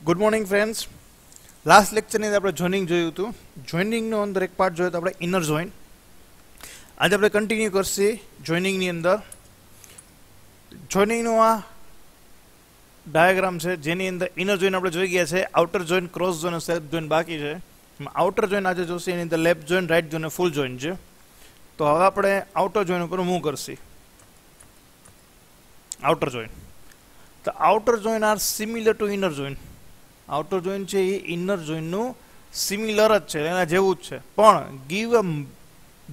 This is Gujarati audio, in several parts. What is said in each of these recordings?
Good morning friends. લાસ્ટ લેક્ચરની અંદર આપણે જોઈનિંગ જોયું હતું. જોઈનિંગનો અંદર એક પાર્ટ જોયો તો આપણે ઇનર જોઈન. આજે આપણે કન્ટિન્યુ કરશે જોઈનિંગની અંદર. જોઈનિંગનો આ ડાયાગ્રામ છે જેની અંદર ઇનર જોઈન આપણે જોઈ ગયા છે. આઉટર જોઈન, ક્રોસ જોઈન અને સેલ્ફ જોઈન બાકી છે. આઉટર જોઈન આજે જોશે, એની અંદર લેફ્ટ જોઈન, રાઈટ જોઈન અને ફૂલ જોઈન છે. તો હવે આપણે આઉટર જોઈન ઉપર move Karshi. Outer join. The outer join are similar to inner join. Outer join છે એ ઇનર જોઈનનું સિમિલર જ છે, એના જેવું જ છે, પણ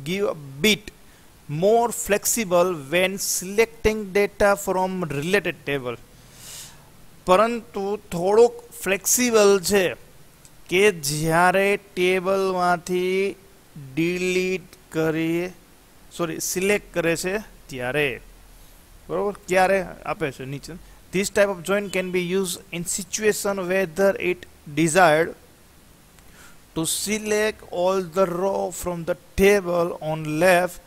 give a bit more flexible when selecting data from related table. પરંતુ થોડોક ફ્લેક્સિબલ છે કે જ્યારે ટેબલમાંથી સિલેક્ટ કરે છે ત્યારે. બરોબર, ક્યારે આપે છે નીચે. This type of join can be used in situation whether it desired to select all the row from the table on left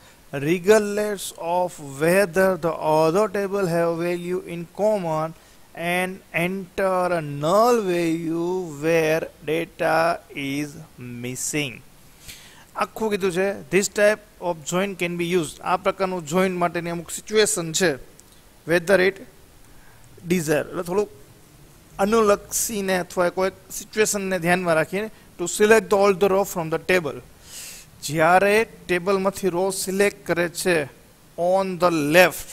regardless of whether the other table have value in common and enter a null value where data is missing. આખું કીધું છે this type of join can be used. આ પ્રકારનું જોઈન માટેની અમુક સિચ્યુએશન છે. whether it ડિઝાયર એટલે થોડુંક અનુલક્ષીને અથવા કોઈ સિચ્યુએશનને ધ્યાનમાં રાખીને to select all the row from the table. જ્યારે ટેબલમાંથી રો સિલેક્ટ કરે છે ઓન ધ લેફ્ટ,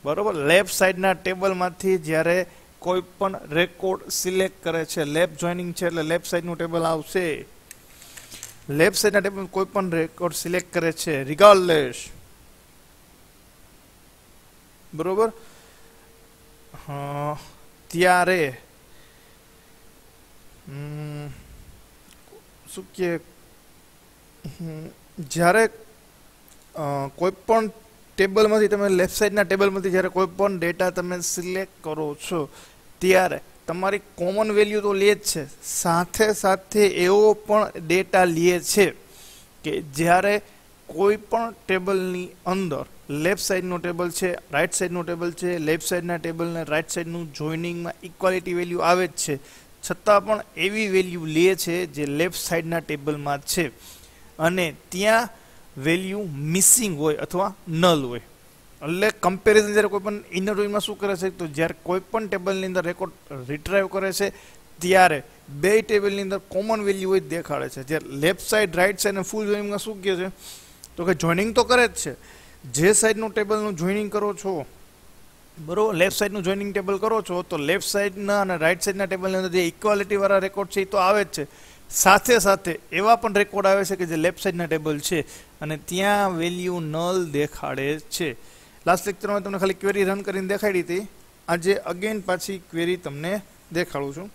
બરોબર, લેફ્ટ સાઈડના ટેબલમાંથી જ્યારે કોઈ પણ રેકોર્ડ સિલેક્ટ કરે છે, લેફ્ટ જોઈનિંગ છે એટલે લેફ્ટ સાઈડનું ટેબલ આવશે. લેફ્ટ સાઈડના ટેબલ કોઈ પણ રેકોર્ડ સિલેક્ટ કરે છે રિગાર્ડલેસ, બરોબર, ત્યારે શું કે જ્યારે કોઈ પણ ટેબલમાંથી તમે લેફ્ટ સાઈડના ટેબલમાંથી જ્યારે કોઈ પણ ડેટા તમે સિલેક્ટ કરો છો ત્યારે તમારી કોમન વેલ્યુ તો લે જ છે, સાથે સાથે એવો પણ ડેટા લે છે કે જ્યારે કોઈ પણ ટેબલની અંદર લેફ્ટ સાઈડનું ટેબલ છે, રાઈટ સાઈડનું ટેબલ છે, લેફ્ટ સાઈડના ટેબલ ને રાઈટ સાઈડનું જોઈનિંગમાં ઇક્વાલિટી વેલ્યુ આવે જ છે, છતાં પણ એવી વેલ્યુ લે છે જે લેફ્ટ સાઈડના ટેબલમાં છે અને ત્યાં વેલ્યુ મિસિંગ હોય અથવા નલ હોય. એટલે કમ્પેરિઝન જ્યારે કોઈ પણ ઇનર જોઈનમાં શું કરે છે તો જ્યારે કોઈ પણ ટેબલની અંદર રેકોર્ડ રિટ્રાઈવ કરે છે ત્યારે બે ટેબલની અંદર કોમન વેલ્યુ હોય દેખાડે છે. જ્યારે લેફ્ટ સાઈડ, રાઈટ સાઈડ અને ફૂલ જોઈનિંગમાં શું કહે છે તો કે જોઈનિંગ તો કરે જ છે. જે સાઈડનું ટેબલનું જોઈનિંગ કરો છો, બરોબર, લેફ્ટ સાઈડનું જોઈનિંગ ટેબલ કરો છો તો લેફ્ટ સાઈડના અને રાઈટ સાઈડના ટેબલની અંદર જે ઇક્વાલિટીવાળા રેકોર્ડ છે એ તો આવે જ છે, સાથે સાથે એવા પણ રેકોર્ડ આવે છે કે જે લેફ્ટ સાઈડના ટેબલ છે અને ત્યાં વેલ્યુ નલ દેખાડે છે. લાસ્ટ લેક્ચરમાં તમને ખાલી ક્વેરી રન કરીને દેખાડી હતી. આજે અગેન પાછી ક્વેરી તમને દેખાડું છું,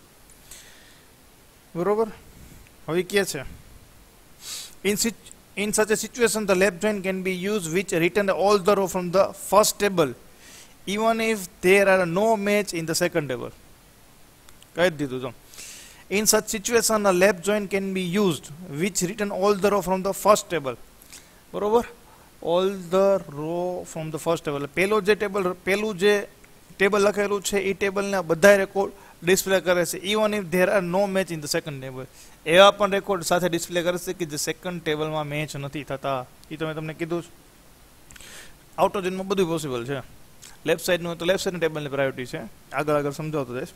બરોબર. હવે કહે છે In such a situation, the left join can be used which return all the row from the first table, even if there are no match in the second table. કહી દીધું તો. In such situation, a left join can be used which return all the row from the first table. બરોબર, all the row from the first table. પેલું જે ટેબલ લખેલું છે એ ટેબલના બધા રેકોર્ડ ડિસ્પ્લે કરે છે, even if there are no match in the second table. એવા પણ રેકોર્ડ સાથે ડિસ્પ્લે કરે છે કે જે સેકન્ડ ટેબલમાં મેચ નથી થતા. એ તો મેં તમને કીધું. આઉટર જોઈનમાં બધું પોસિબલ છે. લેફ્ટ સાઈડનું તો લેફ્ટ સાઈડના ટેબલની પ્રાયોરિટી છે, આગળ સમજાવતો જઈશ.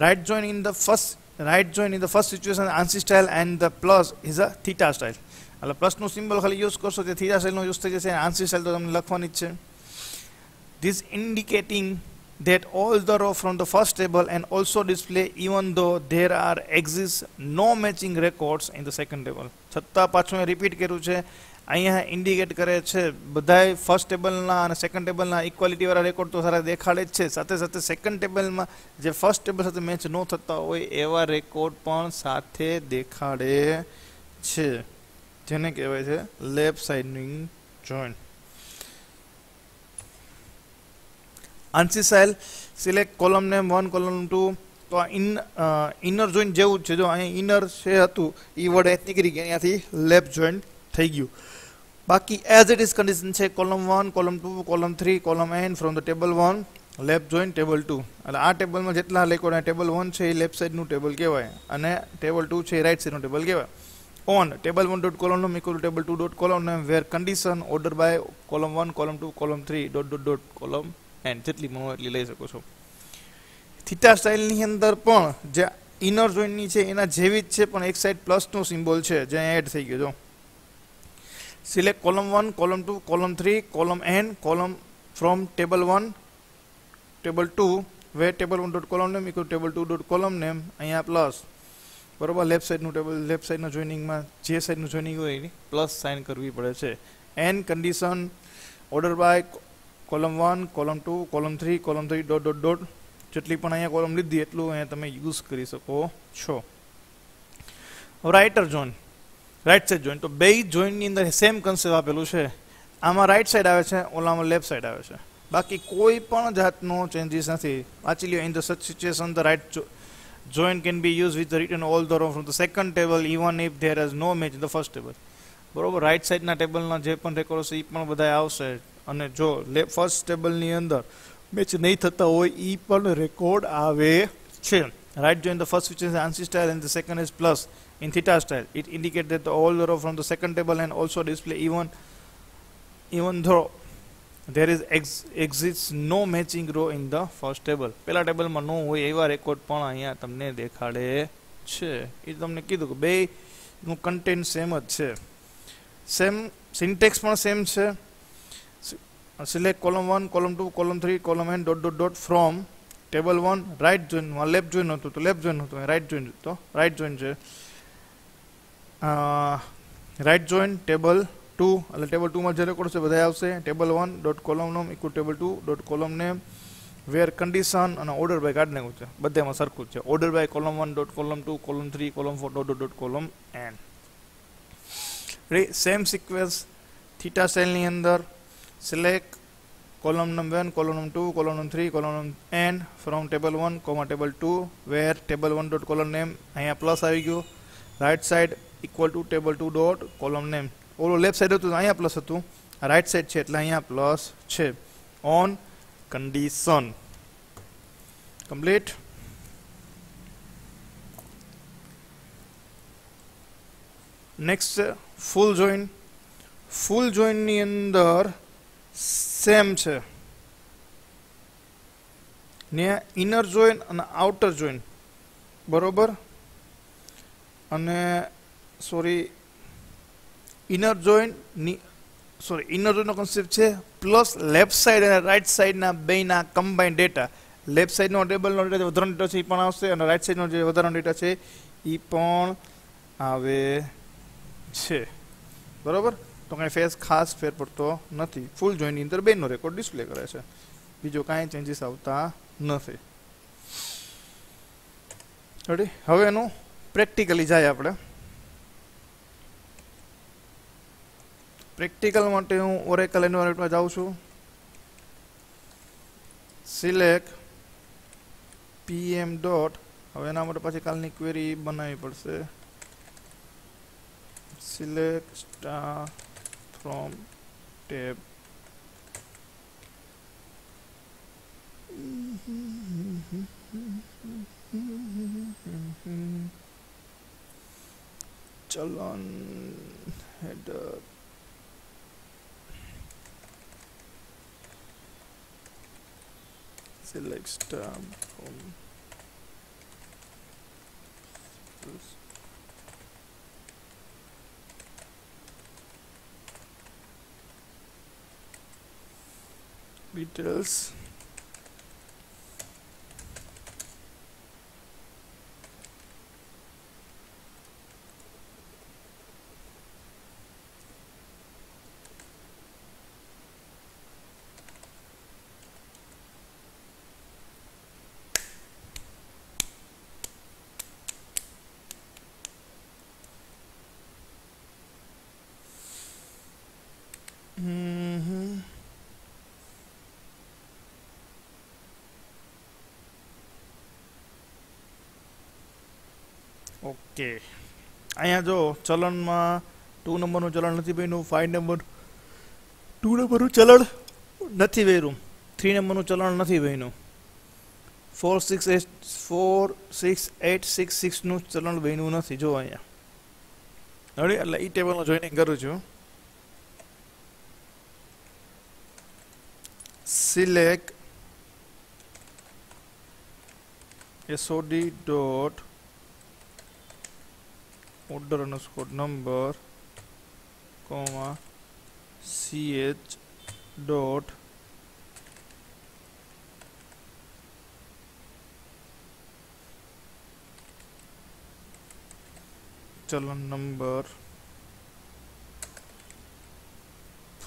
Right join in the first situation ANSI style and the plus is a theta style. એટલે પ્લસનું સિમ્બલ ખાલી યુઝ કરશો તે થીટા સ્ટાઇલનો યુઝ થઈ જશે. આન્સી સ્ટાઇલ તો તમને લખવાની જ છે. This indicating that all the row from the first table and also display even though there are exist no matching records in the second table. છતાં પાછું રિપીટ કર્યું છે, અહીંયા ઇન્ડિકેટ કરે છે બધાય ફર્સ્ટ ટેબલના અને સેકન્ડ ટેબલના ઇક્વાલિટીવાળા રેકોર્ડ તો સારા દેખાડે જ છે, સાથે સાથે સેકન્ડ ટેબલમાં જે ફર્સ્ટ ટેબલ સાથે મેચ ન થતા હોય એવા રેકોર્ડ પણ સાથે દેખાડે છે, જેને કહેવાય છે લેફ્ટ સાઇડની join. ANSI style select column name 1, column 2. તો ઇનર જોઈન જેવું જ છે. જો અહીંયા ઇનર છે હતું એ વડે નીકળી ગયા, અહીંયાથી લેફ્ટ જોઈન થઈ ગયું. બાકી એઝ ઇટ ઇઝ કન્ડિશન છે. Column 1, column 2, column 3, column n from the table 1 left join table 2 એટલે આ ટેબલમાં જેટલા રેકોર્ડ ટેબલ 1 છે એ લેફ્ટ સાઈડનું ટેબલ કહેવાય અને ટેબલ 2 છે એ રાઈટ સાઈડનું ટેબલ કહેવાય. On table 1 dot column name equal table 2 dot column name where condition order by column 1 column 2 column 3 dot dot dot column N જેટલી મળો એટલી લઈ શકો છો. થીટા સ્ટાઇલની અંદર પણ જે ઇનર જોઈનની છે એના જેવી જ છે પણ એક સાઈડ પ્લસનો સિમ્બોલ છે જે એડ થઈ ગયો જો. Select column 1 column 2 column 3 column n column from table 1 table 2 where table 1 dot column name equal table 2 dot column name અહીંયા પ્લસ બરોબર. લેફ્ટ સાઈડનું ટેબલ લેફ્ટ સાઈડના જોઈનિંગમાં જે સાઈડનું જોઈનિંગ હોય એની પ્લસ સાઇન કરવી પડે છે. And condition order by column 1 column 2 column 3 column 3 dot dot dot જેટલી પણ અહીંયા કોલમ લીધી એટલું અહીંયા તમે યુઝ કરી શકો છો. Writer join right side join તો બે જોઈનની અંદર સેમ કન્સેપ્ટ આપેલું છે. આમાં રાઈટ સાઈડ આવે છે ઓલામાં લેફ્ટ સાઈડ આવે છે. બાકી કોઈ પણ જાતનો ચેન્જીસ નથી. વાંચી લ્યો. In the such situation the right join can be used with the written all the row from the second table even if there is no match in the first table. બરોબર. રાઈટ સાઈડના ટેબલના જે પણ રેકોર્ડ છે એ પણ બધા આવશે અને જો ફર્સ્ટ ટેબલની અંદર મેચ નહીં થતા હોય એ પણ રેકોર્ડ આવે છે. Right join the first which is ANSI style and the second is plus in theta style. It indicates that all the row from the second table and also display even though there is exists no matching row in the first table. પેલા ટેબલમાં નો હોય એવા રેકોર્ડ પણ અહીંયા તમને દેખાડે છે. એ તમને કીધું કે બેનું કન્ટેન્ટ સેમ જ છે. સેમ સિન્ટેક્સ પણ સેમ છે. Select column 1 column 2 column 3 column n dot dot dot from table 1 right જોઈનમાં લેફ્ટ જોઈન હતું તો લેફ્ટ જોઈન હતું રાઇટ જોઈન તો રાઇટ જોઈન છે. રાઇટ જોઈન ટેબલ 2 એટલે ટેબલ 2 માં જે રેકોર્ડ છે બધા આવશે. Table 1 dot column name equal table 2 dot column name where condition અને ઓર્ડર બાય કાઢી નાખ્યું છે. બધામાં સરખું જ છે. Order by column 1 dot column 2 column 3 column 4 dot dot column n. Same sequence theta સ્ટાઇલની અંદર select column number 1 column number 2 column number 3 column number n from table 1 comma table 2 where table 1 dot column name અહીંયા પ્લસ આવી ગયું. Right side equal to table 2 dot column name. ઓલો લેફ્ટ સાઈડ હતું અહીંયા પ્લસ હતું. રાઇટ સાઈડ છે એટલે અહીંયા પ્લસ છે. On condition complete. Next full join. Full જોઈનની અંદર સેમ છે ને ઇનર જોઈન અને આઉટર જોઈન બરોબર. અને સોરી ઇનર જોઈનની ઇનર જોઈનનો કોન્સેપ્ટ છે પ્લસ લેફ્ટ સાઈડ અને રાઈટ સાઈડના બેના કમ્બાઇન્ડ ડેટા. લેફ્ટ સાઈડનો ટેબલનો ડેટા વધારાનો ડેટા છે એ પણ આવશે અને રાઈટ સાઈડનો જે વધારાનો ડેટા છે એ પણ આવે છે બરોબર. તો કાંઈ ફેસ ખાસ ફેર પડતો નથી. ફૂલ જોઈનની અંદર બેનો રેકોર્ડ ડિસ્પ્લે કરે છે. બીજો કાંઈ ચેન્જીસ આવતા નથી. રેડી. હવે એનું પ્રેક્ટિકલી જાય આપણે. પ્રેક્ટિકલ માટે હું ઓરેકલ એન્વાયરમેન્ટમાં જાઉં છું. Select pm dot. હવે એના માટે પાછી કાલની ક્વેરી બનાવવી પડશે. Select star from tab. ચલન header select star from details. Okay. અહીંયા જો ચલણમાં 2 નંબરનું ચલણ નથી બન્યું. 5 નંબર 2 નંબરનું ચલણ નથી વેરું. 3 નંબરનું ચલણ નથી બન્યું. 46866 નું ચલણ બન્યું નથી. જો અહીંયા રેડી, એટલે ઈ ટેબલમાં જોઈનિંગ કરું છું. Select SOD dot order underscore number comma CH dot चलन number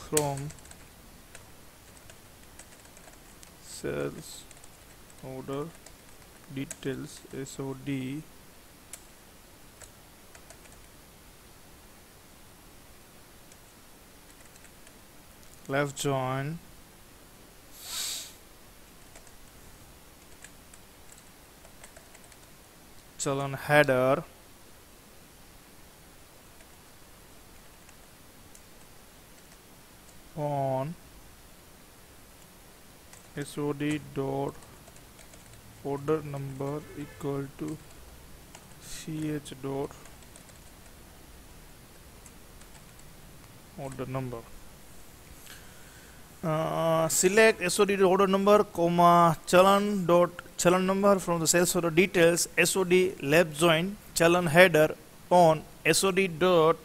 from sales order details SOD left join चलन header on SOD dot order number equal to CH dot order number. Select SOD dot order number comma chalan number from the sales order details SOD left join chalan header on SOD dot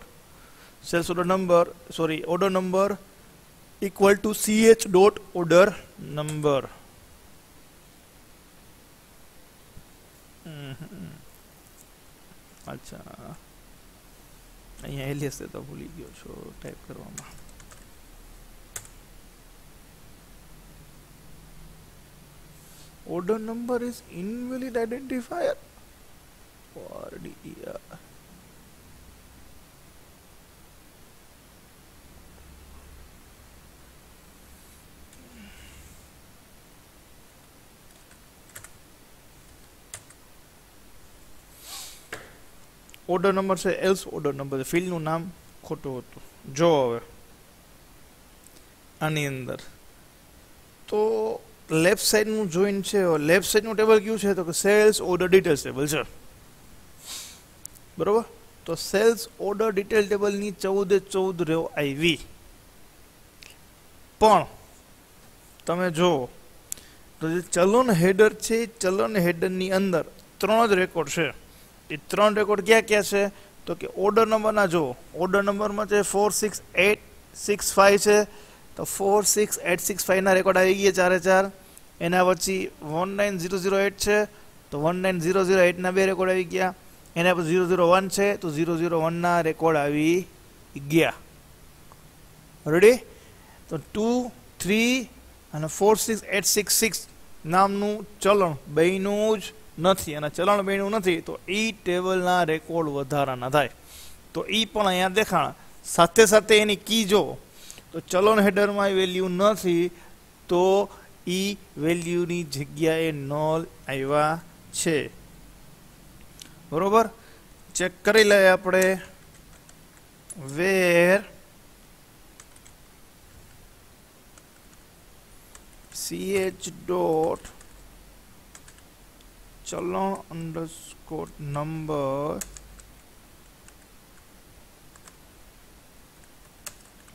sales order number order number equal to CH dot order number. अच्छा અહીંયા એલિયસ તો ભૂલી ગયો છો ટાઈપ કરવામાં. Order number is invalid identifier. Order number છે એલ્સ ઓર્ડર નંબર છે. ફિલ્ડનું નામ ખોટું હતું. જો હવે આની અંદર તો લેફ્ટ સાઈડનું જોઈન છે. લેફ્ટ સાઈડનું ટેબલ કયું છે તો કે સેલ્સ ઓર્ડર ડિટેલ્સ ટેબલ છે. બરોબર, તો સેલ્સ ઓર્ડર ડિટેલ ટેબલની 14 રેવ આવી. પણ તમે જો તો જે ચલણ હેડર છે ચલણ હેડરની અંદર 3 જ રેકોર્ડ છે. એ 3 રેકોર્ડ ક્યાં ક્યાં છે તો કે ઓર્ડર નંબરના જો ઓર્ડર નંબરમાં છે 46865 છે તો 46865 ના રેકોર્ડ આવી ગયા ચારે ચાર. એના પછી 19008 છે તો 19008 ના 2 રેકોર્ડ આવી ગયા. એના પછી 001 છે તો 001 ના રેકોર્ડ આવી ગયા. રેડી, તો 2 3 અને 46866 નામનું ચલણ બન્યું જ નથી. અને ચલણ બન્યું નથી તો ઈ ટેબલના રેકોર્ડ વધારાના થાય. તો ઈ પણ અહીંયા દેખાણ. સાથે સાથે એની કી જો તો ચલણ હેડરમાં વેલ્યુ નથી તો ઈ વેલ્યુની જગ્યાએ નલ આવ્યા છે. બરોબર, ચેક કરી લઈએ આપણે. વેર ch dot ચલણ underscore number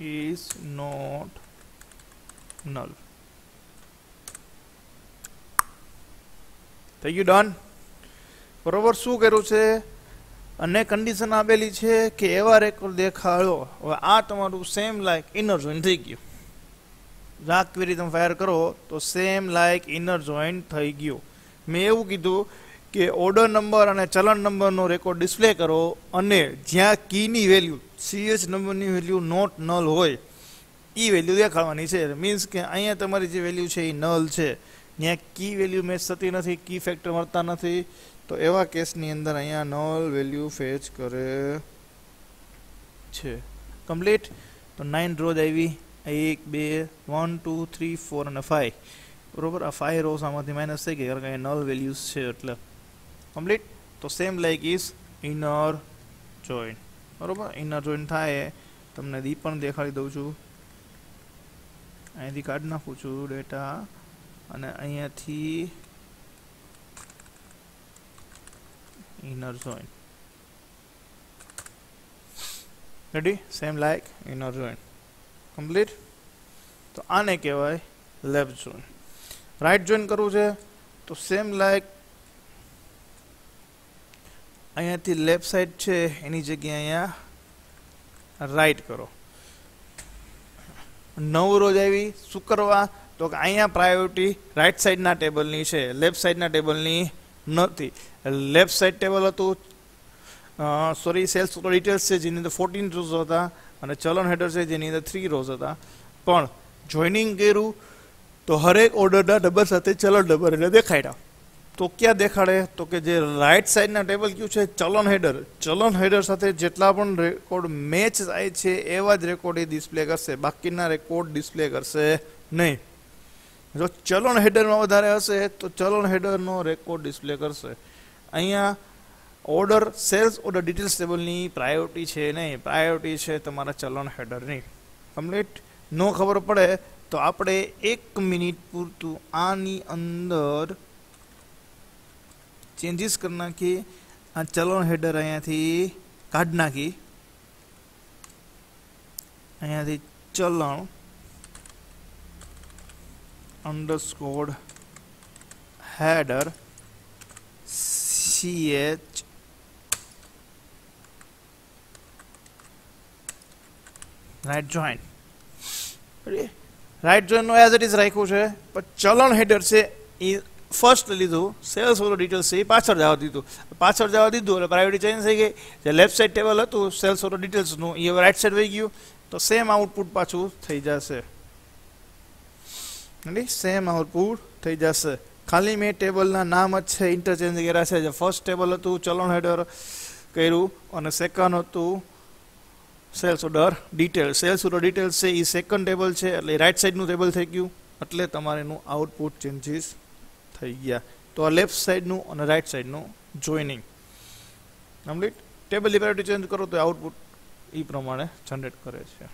is not null. થઈ ગયું ડન. બરોબર, શું કર્યું છે અને કન્ડિશન આપેલી છે કે એવા રેકોર્ડ દેખાડો. હવે આ તમારું સેમ લાઈક ઇનર જોઈન થઈ ગયું. આ ક્વેરી તમે ફાયર કરો તો સેમ લાઈક ઇનર જોઈન થઈ ગયું. મેં એવું કીધું કે ઓર્ડર નંબર અને ચલણ નંબરનો રેકોર્ડ ડિસ્પ્લે કરો અને જ્યાં કીની વેલ્યુ CH નંબરની વેલ્યુ નોટ નલ હોય એ વેલ્યુ દેખાડવાની છે. મીન્સ કે અહીંયા તમારી જે વેલ્યુ છે એ નલ છે, ત્યાં કી વેલ્યુ મેચ થતી નથી, કી ફેક્ટર મળતા નથી. તો એવા કેસની અંદર અહીંયા નલ વેલ્યુ ફેચ કરે છે. કમ્પ્લીટ. તો 9 રોજ આવી. 1 2 1 2 3 4 અને 5. બરોબર, આ 5 રોઝ આમાંથી માઇનસ થઈ ગઈ કારણ કે અહીંયા નલ વેલ્યુઝ છે એટલે કમ્પ્લીટ. તો same like is inner join. બરોબર, ઇનર જોઈન થાય તમને દી પણ દેખાડી દઉં છું. અહીંથી કાઢી નાખું છું ડેટા અને અહીંયાથી inner join. Ready? Same like inner join. Complete. તો આને કહેવાય લેફ્ટ જોઈન. રાઈટ જોઈન કરવું છે તો સેમ લાઈક અહીંયાથી લેફ્ટ સાઈડ છે એની જગ્યાએ અહીંયા રાઈટ કરો. 9 રોજ આવી શુક્રવાર, તો અહીંયા પ્રાયોરિટી રાઈટ સાઈડના ટેબલની છે, લેફ્ટ સાઈડના ટેબલની નથી. લેફ્ટ સાઈડ ટેબલ હતું, સોરી સેલ્સ ડિટેલ્સ છે જેની અંદર 14 રોઝ હતા અને ચલણ હેડર છે જેની અંદર 3 રોઝ હતા. પણ જોઈનિંગ કર્યું તો હરેક ઓર્ડરના નંબર સાથે ચલણ નંબર એટલે દેખાડ્યા. તો ક્યાં દેખાડે? તો કે જે રાઈટ સાઈડના ટેબલ કયું છે ચલણ હેડર, ચલણ હેડર સાથે જેટલા પણ રેકોર્ડ મેચ થાય છે એવા જ રેકોર્ડ એ ડિસ્પ્લે કરશે, બાકીના રેકોર્ડ ડિસ્પ્લે કરશે નહીં. જો ચલણ હેડરમાં વધારે હશે તો ચલણ હેડરનો રેકોર્ડ ડિસ્પ્લે કરશે. અહીંયા ઓર્ડર સેલ્સ ઓર્ડર ડિટેલ્સ ટેબલની પ્રાયોરિટી છે નહીં, પ્રાયોરિટી છે તમારા ચલણ હેડરની. કમ્પ્લીટ. નો ખબર પડે તો આપણે 1 મિનિટ પૂરતું આની અંદર ચેન્જીસ કરી નાખી. આ ચલણ હેડર અહીંયાથી કાઢી નાખી, અહીંયાથી ચલણ underscore header CH right join. Right જોઈનનો એઝ ઇટ ઇઝ રાખ્યું છે, પણ ચલણ હેડર છે એ ફર્સ્ટ લીધું, સેલ્સ ઓલો ડિટેલ્સ છે એ પાછળ જવા દીધું. પાછળ જવા દીધું એટલે પ્રાયોરિટી ચેન્જ થઈ ગઈ. જે લેફ્ટ સાઈડ ટેબલ હતું સેલ્સ ઓલો ડિટેલ્સનું એ રાઈટ સાઈડ વહી ગયું, તો સેમ આઉટપુટ પાછું થઈ જશે. સેમ આઉટપુટ થઈ જશે. ખાલી મેં ટેબલના નામ જ છે ઇન્ટરચેન્જ કર્યા છે. જે ફર્સ્ટ ટેબલ હતું ચલણ હેડર કર્યું અને સેકન્ડ હતું sales order detail. Sales order details છે એ સેકન્ડ ટેબલ છે એટલે રાઈટ સાઈડનું ટેબલ થઈ ગયું, એટલે તમારે એનું આઉટપુટ ચેન્જીસ થઈ ગયા. તો આ લેફ્ટ સાઈડનું અને રાઈટ સાઈડનું જોઈનિંગ. કમ્પ્લીટ. ટેબલની પ્રાયોરિટી ચેન્જ કરો તો આઉટપુટ એ પ્રમાણે જનરેટ કરે છે.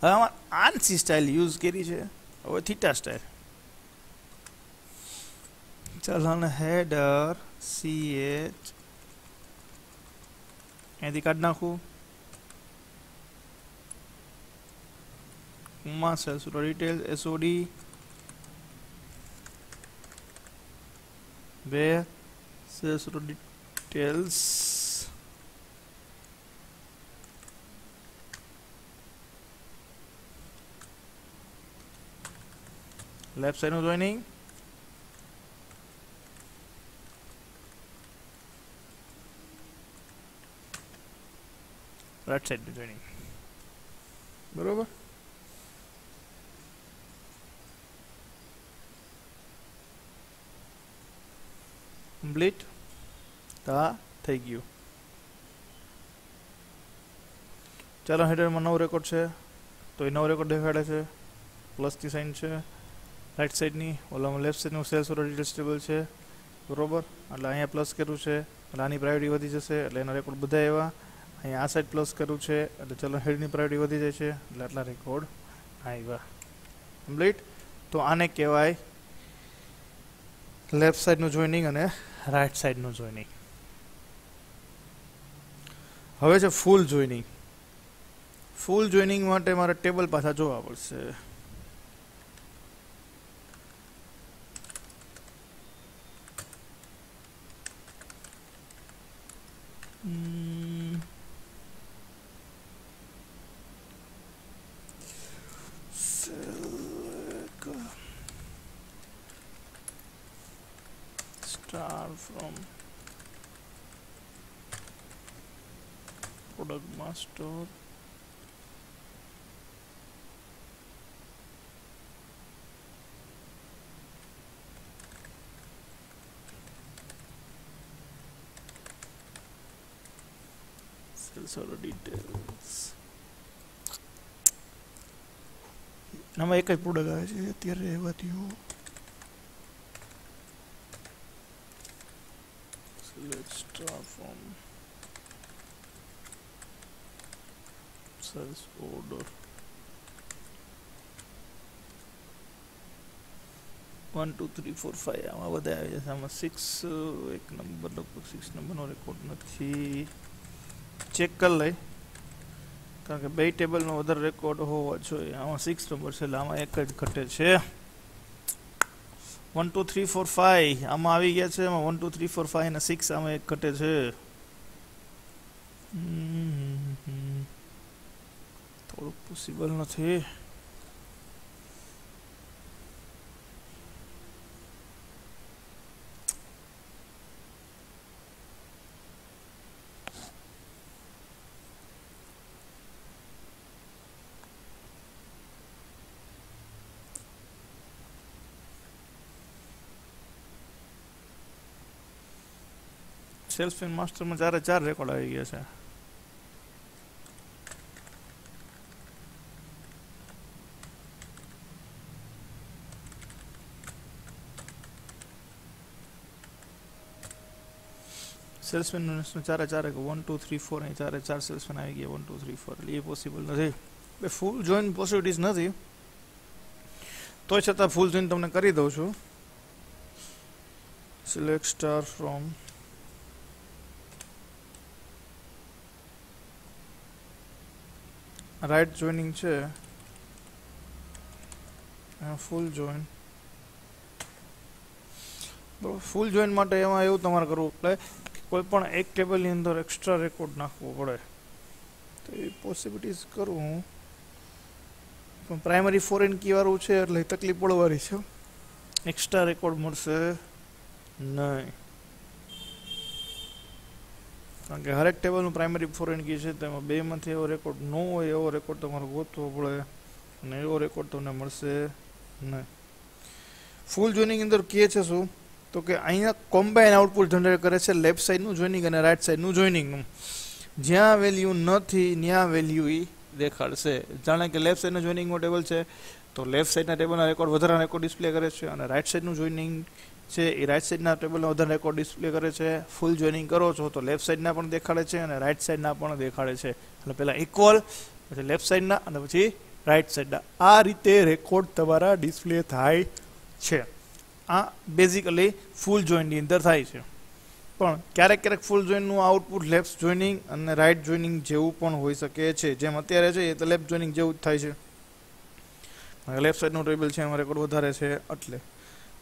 હવે આમાં આંસી સ્ટાઇલ યુઝ કરી છે. હવે થીટા સ્ટાઇલ. ચલણ હેડર CH અહીંયાથી કાઢી નાખું. Sales order details SOD where sales order details left side નું જોઈનિંગ, રાઈટ સાઈડ નું જોઈનિંગ. બરોબર. કમ્પ્લીટ. તા થઈ ગયું. ચાલો હેડરમાં 9 રેકોર્ડ છે તો એ 9 રેકોર્ડ દેખાડે છે, પ્લસની સાઇન છે રાઈટ સાઈડની. ઓલામાં લેફ્ટ સાઈડનું સેલ્સ ઓર્ડર ડિટેલ્સ ટેબલ છે. બરોબર. એટલે અહીંયા પ્લસ કર્યું છે એટલે આની પ્રાયોરિટી વધી જશે, એટલે એના રેકોર્ડ બધા એવા. અહીંયા આ સાઈડ પ્લસ કર્યું છે એટલે ચલો હેડની પ્રાયોરિટી વધી જાય છે, એટલે આટલા રેકોર્ડ આવ્યા. કમ્પ્લીટ. તો આને કહેવાય લેફ્ટ સાઈડનું જોઈનિંગ અને રાઈટ સાઈડનું જોઈનિંગ. હવે છે ફૂલ જોઈનિંગ. ફૂલ જોઈનિંગ માટે મારે ટેબલ પાછા જોવા પડશે. Start from product master, sales order details. આમાં એક જ પ્રોડક્ટ આવે છે અત્યારે એવા થયું. Let's start from sales order 1 2 3 4 5 આમાં બધા આવી જશે આમાં 6 એક નંબર લગભગ 6 નંબરનો રેકોર્ડ નથી ચેક કરી લઈ કારણ કે બે ટેબલનો વધારે રેકોર્ડ હોવો જોઈએ આમાં 6 નંબર છે એટલે આમાં એક જ ઘટે છે 1 2 3 4 5 આમાં આવી ગયા છે એમાં 1 2 3 4 5 અને 6 આમાં એક ઘટે છે થોડુંક પોસિબલ નથી સેલ્સમેન માસ્ટરમાં 4 રેકોર્ડ આવી ગયા છે સેલ્સમેન 4 1 2 3 4 અહીં 4 સેલ્સમેન આવી ગયા 1 2 3 4 એટલે એ પોસિબલ નથી બે ફૂલ જોઈન પોસિબિલિટીઝ નથી તોય છતાં ફૂલ જોઈન તમને કરી દઉં છું select star from right joining છે ફૂલ જોઈન બરાબર ફૂલ જોઈન માટે એમાં એવું તમારે કરવું પડે કોઈ પણ એક ટેબલની અંદર એક્સ્ટ્રા રેકોર્ડ નાખવો પડે તો એ પોસિબિલિટીઝ કરું હું પણ પ્રાઇમરી ફોરેન કી વાળું છે એટલે તકલીફ પડવાની છે એક્સ્ટ્રા રેકોર્ડ મળશે નહીં કારણ કે હરેક ટેબલનું પ્રાઇમરી ફોરેન કી છે તેમાં બેમાંથી એવો રેકોર્ડ ન હોય એવો રેકોર્ડ તમારે ગોતવો પડે અને એવો રેકોર્ડ તમને મળશે નહીં ફૂલ જોઈનિંગ અંદર કહે છે શું તો કે અહીંયા કોમ્બાઇન આઉટપુટ જનરેટ કરે છે લેફ્ટ સાઈડનું જોઈનિંગ અને રાઈટ સાઈડનું જોઈનિંગનું જ્યાં વેલ્યુ નથી ત્યાં વેલ્યુ એ દેખાડશે જાણે કે લેફ્ટ સાઈડનું જોઈનિંગનું ટેબલ છે તો લેફ્ટ સાઈડના ટેબલના રેકોર્ડ વધારાના રેકોર્ડ ડિસ્પ્લે કરે છે અને રાઈટ સાઈડનું જોઈનિંગ છે એ રાઈટ સાઈડના ટેબલના વધારે રેકોર્ડ ડિસ્પ્લે કરે છે ફૂલ જોઈનિંગ કરો છો તો લેફ્ટ સાઈડના પણ દેખાડે છે અને રાઈટ સાઈડના પણ દેખાડે છે એટલે પહેલાં ઇક્વલ પછી લેફ્ટ સાઈડના અને પછી રાઈટ સાઈડના આ રીતે રેકોર્ડ તમારા ડિસ્પ્લે થાય છે આ બેઝિકલી ફૂલ જોઈનની અંદર થાય છે પણ ક્યારેક ફૂલ જોઈનનું આઉટપુટ લેફ્ટ જોઈનિંગ અને રાઈટ જોઈનિંગ જેવું પણ હોઈ શકે છે જેમ અત્યારે છે એ તો લેફ્ટ જોઈનિંગ જેવું જ થાય છે લેફ્ટ સાઈડનું ટેબલ છે એમાં રેકોર્ડ વધારે છે એટલે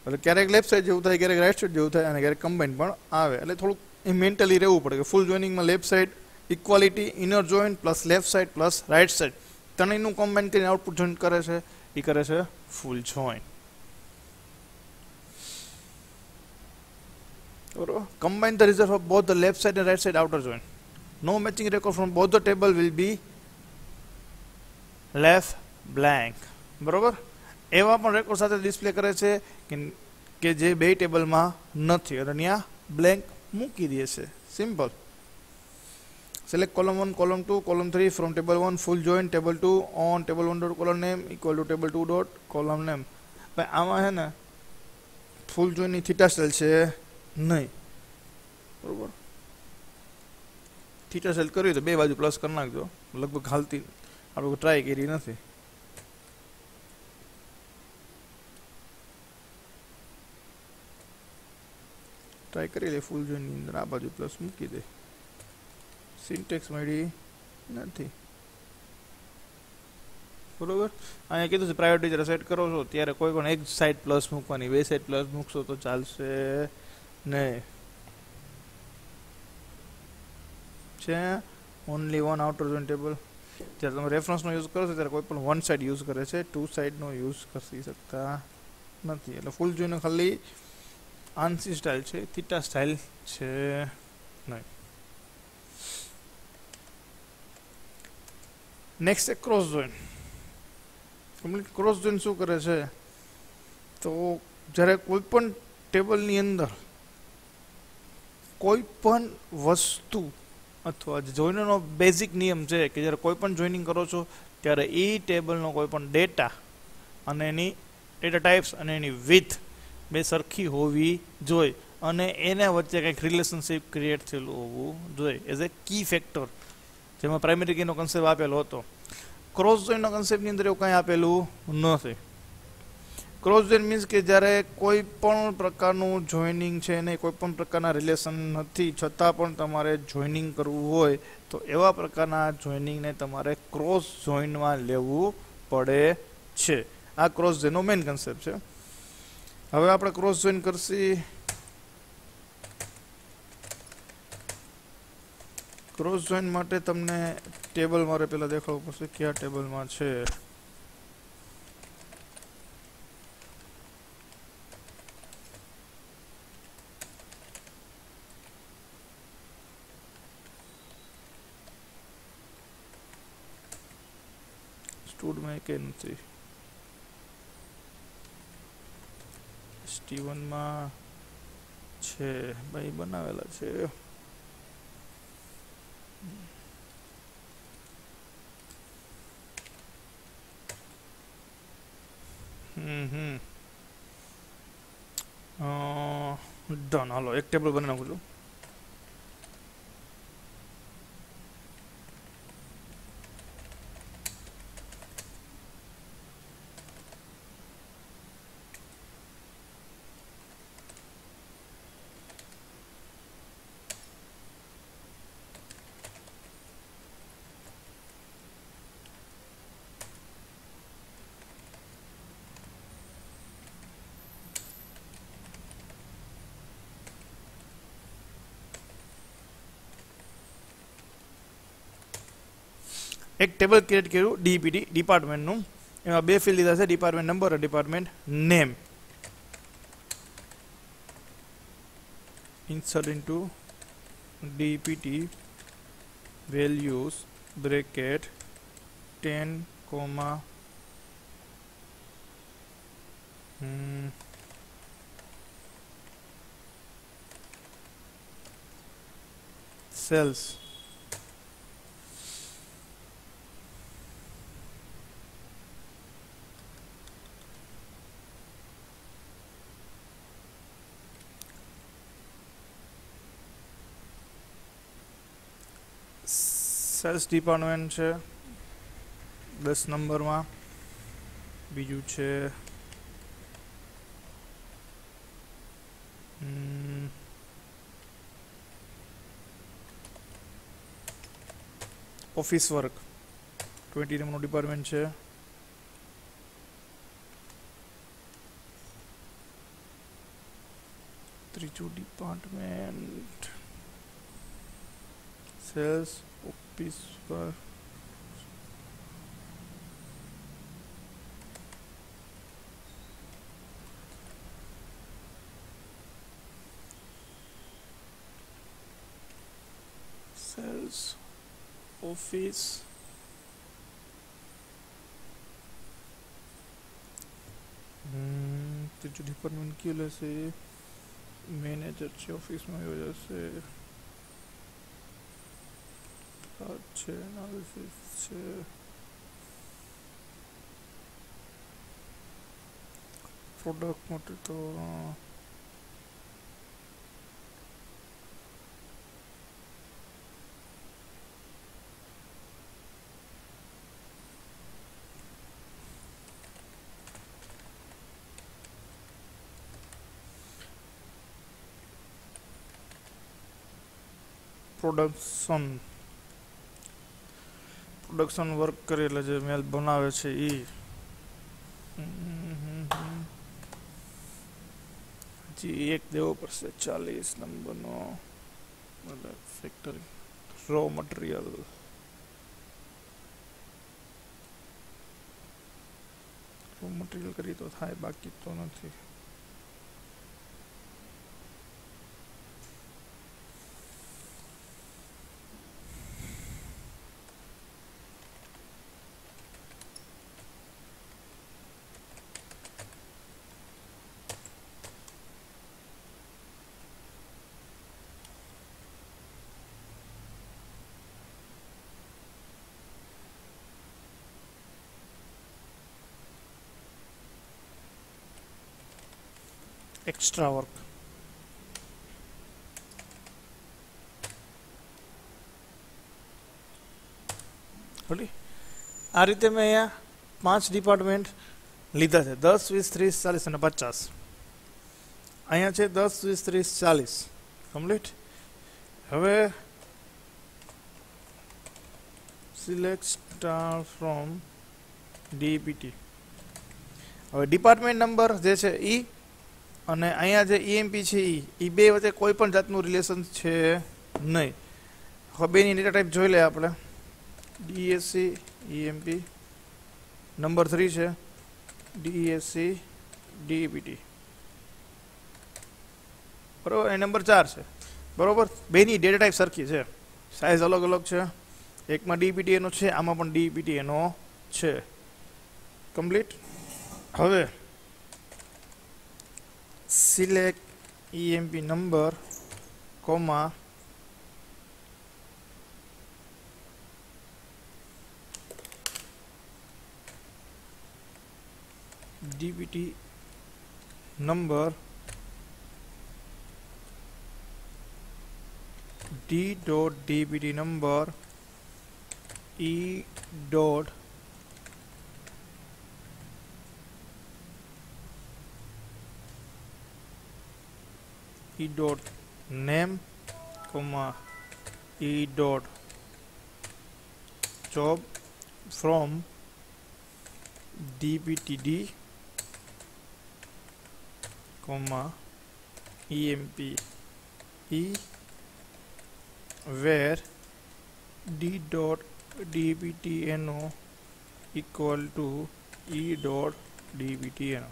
ક્યારેક લેફ્ટ સાઈડ જેવું થાય ક્યારેક રાઈટ સાઈડ જેવું થાય અને ક્યારેક કમ્બાઈન પણ આવે એટલે થોડુંક એ મેન્ટલી રહેવું પડે કે ફૂલ જોઈનિંગમાં left side equality inner joint plus left side plus right side ત્રણેયનું કમ્બાઈન કરીને આઉટપુટ જોઈન્ટ કરે છે એ કરે છે full joint combine the result of both the left side and right side outer joint no matching record from both the table will be left blank બરોબર એવા પણ રેકોર્ડ સાથે ડિસ્પ્લે કરે છે કે જે બે ટેબલમાં નથી અને ત્યાં બ્લેન્ક મૂકી દે છે simple select column 1 column 2 column 3 from table 1 full join table 2 on table 1 dot column name equal to table 2 dot column name ભાઈ આમાં છે ને ફૂલ જોઈન ની થીટા સેલ છે નહીં બરોબર થીટા સેલ કર્યું તો બે બાજુ પ્લસ કરી નાખજો લગભગ હાલતી આપણે ટ્રાય કરી નથી ટ્રાય કરી લે ફૂલ જોઈન ની અંદર આ બાજુ પ્લસ મૂકી દે સિન્ટેક્સ મળી નથી બરોબર અહીંયા કીધું છે પ્રાયોરિટી જ્યારે સેટ કરો છો ત્યારે કોઈ પણ એક સાઈડ પ્લસ મૂકવાની બે સાઈડ પ્લસ મૂકશો તો ચાલશે નહીં છે only one outer join table જ્યારે તમે રેફરન્સનો યુઝ કરો છો ત્યારે કોઈ પણ વન સાઈડ યુઝ કરે છે ટુ સાઈડનો યુઝ કરી શકતા નથી એટલે ફૂલ જોઈને ખાલી આંસી સ્ટાઇલ છે થીટા સ્ટાઇલ છે નહીં નેક્સ્ટ છે cross join complete cross join શું કરે છે તો જ્યારે કોઈ પણ ટેબલની અંદર કોઈ પણ વસ્તુ અથવા જોઈનનો બેઝિક નિયમ છે કે જ્યારે કોઈ પણ જોઈનિંગ કરો છો ત્યારે એ ટેબલનો કોઈ પણ ડેટા અને એની ડેટા ટાઈપ્સ અને એની વિથ બે સરખી હોવી જોઈએ અને એના વચ્ચે કંઈક રિલેશનશિપ ક્રિએટ થયેલું હોવું જોઈએ એઝ એ કી ફેક્ટર જેમાં પ્રાઇમરી કીનો કન્સેપ્ટ આપેલો હતો ક્રોસ જોઈનનો કન્સેપ્ટની અંદર એવું કંઈ આપેલું નથી ક્રોસ જોઈન મીન્સ કે જ્યારે કોઈ પણ પ્રકારનું જોઈનિંગ છે નહીં, કોઈ પણ પ્રકારના રિલેશન નથી છતાં પણ તમારે જોઈનિંગ કરવું હોય તો એવા પ્રકારના જોઈનિંગને તમારે ક્રોસ જોઈનમાં લેવું પડે છે. આ ક્રોસ જોઈનનો મેઇન કન્સેપ્ટ છે. હવે આપણે ક્રોસ જોઈન કરશી. ક્રોસ જોઈન માટે તમને ટેબલ મારે પહેલાં દેખાડવું પડશે કયા ટેબલમાં છે. સ્ટુડમાં કે નથી, ST1માં છે ભાઈ, બનાવેલા છે. ડન. હાલો એક ટેબલ બની નાખું છું. એક ટેબલ ક્રિએટ કર્યું ડીપીટી ડિપાર્ટમેન્ટનું. એમાં બે ફિલ્ડ લીધા છે, ડિપાર્ટમેન્ટ નંબર અને department name. Insert into DPT values bracket 10, cells. Sales department છે 10 નંબરમાં. બીજું છે ઓફિસ વર્ક 20 નંબરનું ડિપાર્ટમેન્ટ છે. ત્રીજું department sales office work. Sales office ત્રીજું ડિપાર્ટમેન્ટ કયું લેશે? મેનેજર છે, ઓફિસમાં આવ્યો જશે. છે એનાલિસિસ છે. પ્રોડક્ટ માટે તો પ્રોડક્શન વર્ક કરે એટલે જે મેલ બનાવે છે એ. હજી એક દેવો પડશે 40 નંબરનો factory raw material. Raw material કરી તો થાય, બાકી તો નથી. Extra work. આ રીતે મેં અહીંયા 5 ડિપાર્ટમેન્ટ લીધા છે 10 20 30 40 અને 50 અહીંયા છે 10 20 30 40 કમ્પ્લીટ હવે સિલેક્ટ સ્ટાર ફ્રોમ ડીપીટી હવે ડિપાર્ટમેન્ટ નંબર જે છે ઈ અને અહીંયા જે ઈએમપી છે ઈ બે વચ્ચે કોઈ પણ જાતનું રિલેશન છે નહીં હવે બેની ડેટા ટાઈપ જોઈ લે આપણે ડીએસસી ઈએમપી નંબર 3 છે ડીએસસી ડીપીટી બરોબર એ નંબર 4 છે બરોબર બેની ડેટા ટાઈપ સરખી છે સાઇઝ અલગ અલગ છે એકમાં ડીપીટી એનો છે આમાં પણ ડીપીટી એનો છે કમ્પ્લીટ હવે select EMP number comma DPT number D dot DPT number E dot e dot name comma e dot job from dptd comma emp e where d dot dptno equal to e dot dptno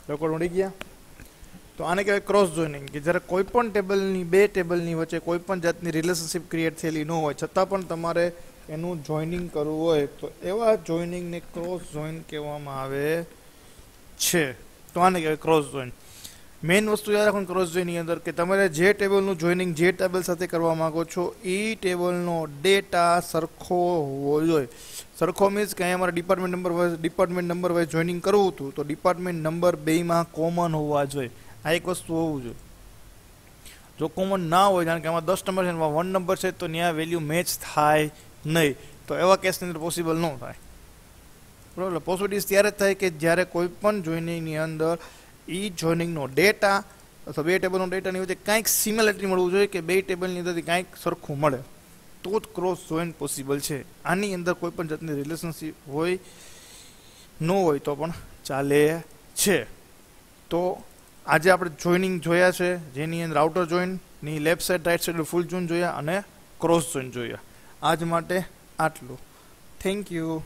record મળી ગયા તો આને કહેવાય ક્રોસ જોઇનિંગ કે જ્યારે કોઈ પણ ટેબલની બે ટેબલની વચ્ચે કોઈ પણ જાતની રિલેશનશિપ ક્રિએટ થયેલી ન હોય છતાં પણ તમારે એનું જોઇનિંગ કરવું હોય તો એવા જોઇનિંગને ક્રોસ જોઇન કહેવામાં આવે છે તો આને કહેવાય ક્રોસ જોઇન મેઇન વસ્તુ યાદ રાખો ક્રોસ જોઇનની અંદર કે તમારે જે ટેબલનું જોઇનિંગ જે ટેબલ સાથે કરવા માંગો છો એ ટેબલનો ડેટા સરખો હોવો જોઈએ સરખો મીન્સ કે અહીંયા અમારે ડિપાર્ટમેન્ટ નંબર વાઇઝ જોઈનિંગ કરવું હતું તો ડિપાર્ટમેન્ટ નંબર બેમાં કોમન હોવા જોઈએ આ એક વસ્તુ હોવું જોઈએ જો કોમન ના હોય જાણે કે આમાં 10 નંબર છે એમાં 1 નંબર છે તો ત્યાં વેલ્યુ મેચ થાય નહીં તો એવા કેસની અંદર પોસિબલ ન થાય બરાબર પોસિબિલિટીઝ ત્યારે જ થાય કે જ્યારે કોઈ પણ જોઈનિંગની અંદર ઈ જોઈનિંગનો ડેટા અથવા બે ટેબલનો ડેટાની વચ્ચે કાંઈક સિમિલરિટી મળવું જોઈએ કે બે ટેબલની અંદરથી કાંઈક સરખું મળે તો જ ક્રોસ જોઈન પોસિબલ છે આની અંદર કોઈ પણ જાતની રિલેશનશિપ હોય ન હોય તો પણ ચાલે છે તો આજે આપણે જોઈનિંગ જોયા છે જેની અંદર આઉટર જોઈનની left side right side full join જોયા અને ક્રોસ જોઈન જોયા આજ માટે આટલું થેન્ક યુ